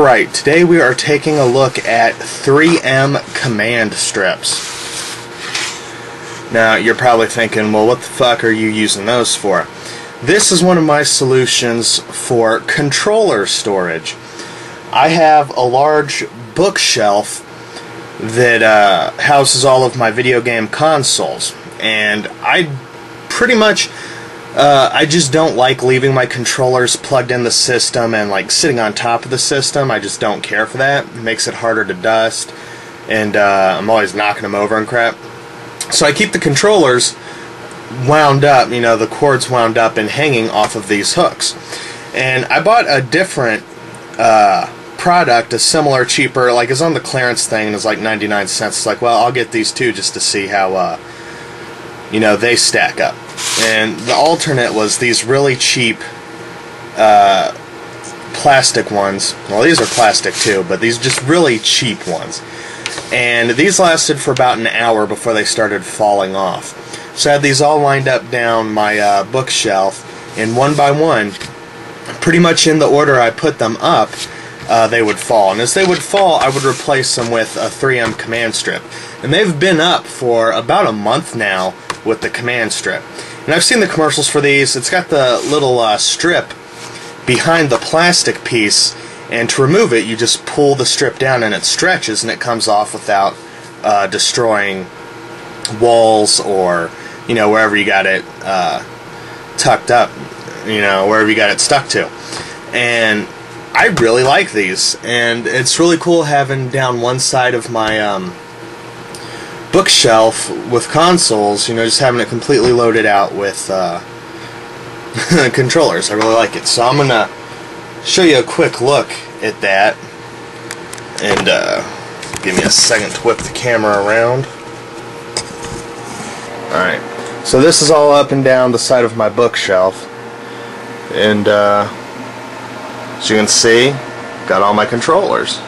Alright, today we are taking a look at 3M command strips. Now, you're probably thinking, well, what the fuck are you using those for? This is one of my solutions for controller storage. I have a large bookshelf that houses all of my video game consoles, and I pretty much I just don't like leaving my controllers plugged in the system and like sitting on top of the system. I just don't care for that. It makes it harder to dust, and I'm always knocking them over and crap. So I keep the controllers wound up, you know, the cords wound up and hanging off of these hooks. And I bought a different product, a similar, cheaper, like it's on the clearance thing and it's like 99 cents. It's like, well, I'll get these two just to see how you know, they stack up. And the alternate was these really cheap plastic ones. Well, these are plastic too, but these just really cheap ones. And these lasted for about an hour before they started falling off. So I had these all lined up down my bookshelf, and one by one, pretty much in the order I put them up, they would fall. And as they would fall, I would replace them with a 3M command strip. And they've been up for about a month now with the command strip. And I've seen the commercials for these. It's got the little strip behind the plastic piece, and to remove it, you just pull the strip down and it stretches and it comes off without destroying walls or, you know, wherever you got it tucked up, you know, wherever you got it stuck to. And I really like these, and it's really cool having down one side of my bookshelf with consoles, you know, just having it completely loaded out with controllers. I really like it. So I'm gonna show you a quick look at that, and give me a second to whip the camera around. Alright, so this is all up and down the side of my bookshelf, and as you can see, got all my controllers.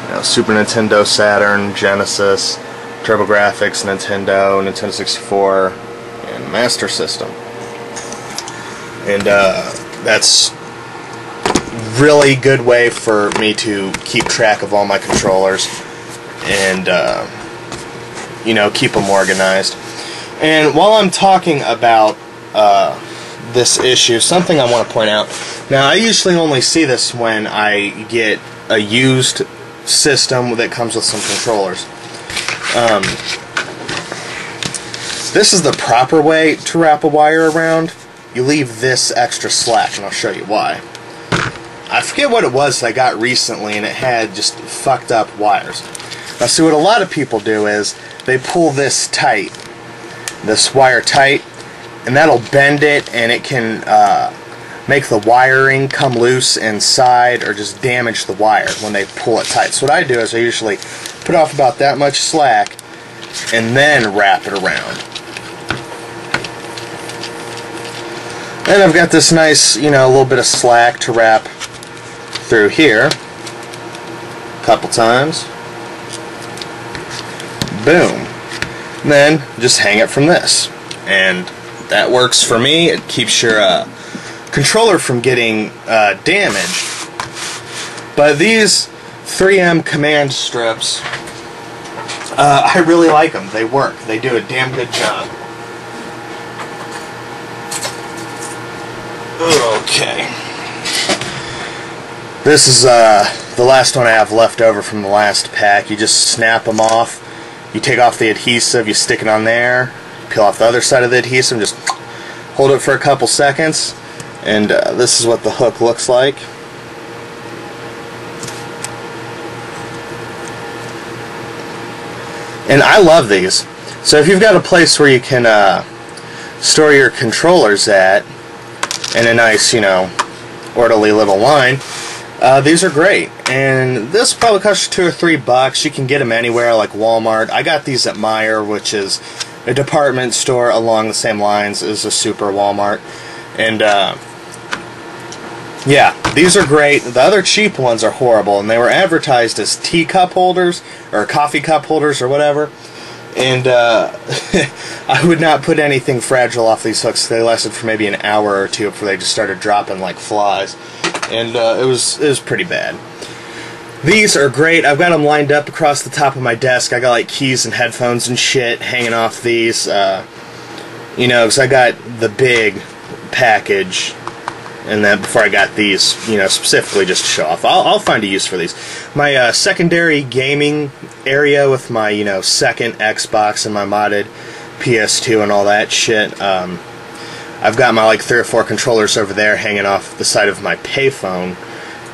You know, Super Nintendo, Saturn, Genesis, TurboGrafx, Nintendo, Nintendo 64, and Master System. And that's really good way for me to keep track of all my controllers and you know, keep them organized. And while I'm talking about this issue, something I want to point out. Now, I usually only see this when I get a used system that comes with some controllers. This is the proper way to wrap a wire around. You leave this extra slack, and I'll show you why. I forget what it was that I got recently, and it had just fucked up wires. Now, see, what a lot of people do is they pull this tight, this wire tight, and that'll bend it, and it can make the wiring come loose inside or just damage the wire when they pull it tight. So what I do is I usually put off about that much slack and then wrap it around. And I've got this nice, you know, a little bit of slack to wrap through here a couple times. Boom. And then just hang it from this. And that works for me. It keeps your controller from getting damaged. But these 3M command strips, I really like them. They work. They do a damn good job. Okay. This is the last one I have left over from the last pack. You just snap them off. You take off the adhesive, you stick it on there, peel off the other side of the adhesive, just hold it for a couple seconds, and this is what the hook looks like. And I love these. So if you've got a place where you can store your controllers at in a nice, you know, orderly little line, these are great. And this probably costs you $2 or $3. You can get them anywhere, like Walmart. I got these at Meijer, which is a department store along the same lines as a super Walmart. And yeah, these are great. The other cheap ones are horrible, and they were advertised as teacup holders or coffee cup holders or whatever. And I would not put anything fragile off these hooks. They lasted for maybe an hour or two before they just started dropping like flies. and it was pretty bad. These are great. I've got them lined up across the top of my desk. I got like keys and headphones and shit hanging off these. You know, because I got the big package, and then before I got these, you know, specifically just to show off. I'll find a use for these. My secondary gaming area with my, you know, second Xbox and my modded PS2 and all that shit. I've got my like 3 or 4 controllers over there hanging off the side of my payphone,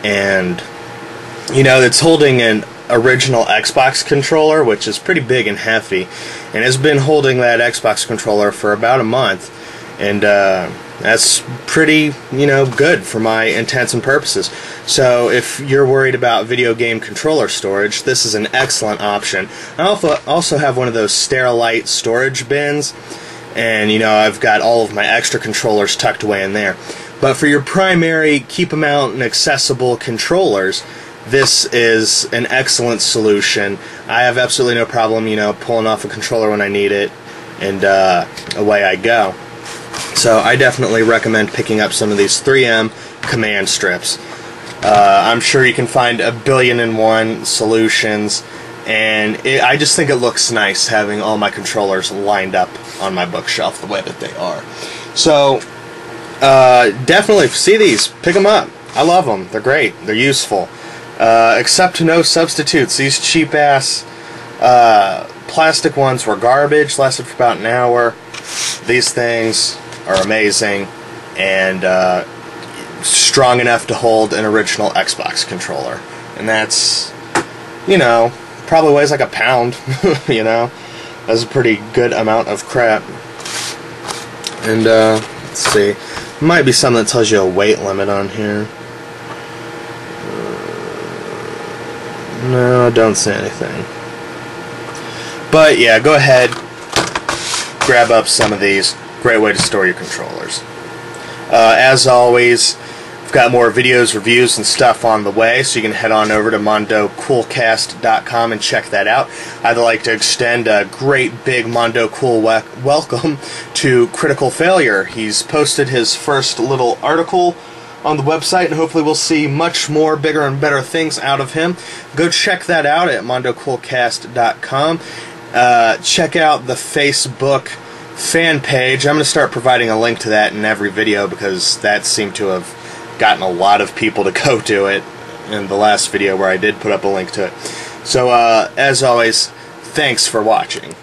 and you know, it's holding an original Xbox controller, which is pretty big and hefty, and has been holding that Xbox controller for about a month, and that's pretty, you know, good for my intents and purposes. So if you're worried about video game controller storage, this is an excellent option. I also have one of those Sterilite storage bins, and you know, I've got all of my extra controllers tucked away in there. But for your primary keep them out and accessible controllers, this is an excellent solution. I have absolutely no problem, you know, pulling off a controller when I need it, and away I go. So I definitely recommend picking up some of these 3M command strips. I'm sure you can find 1,000,000,001 solutions, and I just think it looks nice having all my controllers lined up on my bookshelf the way that they are. So definitely, if you see these, pick them up. I love them. They're great. They're useful. Except no substitutes. These cheap-ass plastic ones were garbage, lasted for about an hour. These things are amazing, and strong enough to hold an original Xbox controller. And that's, you know, probably weighs like a pound, you know. That's a pretty good amount of crap. And, let's see. Might be something that tells you a weight limit on here. No, I don't see anything. But yeah, go ahead, grab up some of these. Great way to store your controllers. As always, I've got more videos, reviews, and stuff on the way, so you can head on over to MondoCoolCast.com and check that out. I'd like to extend a great big Mondo Cool welcome to Critical Failure. He's posted his first little article on the website, and hopefully we'll see much more bigger and better things out of him. Go check that out at MondoCoolCast.com. Check out the Facebook fan page. I'm going to start providing a link to that in every video, because that seemed to have gotten a lot of people to go to it in the last video where I did put up a link to it. So, as always, thanks for watching.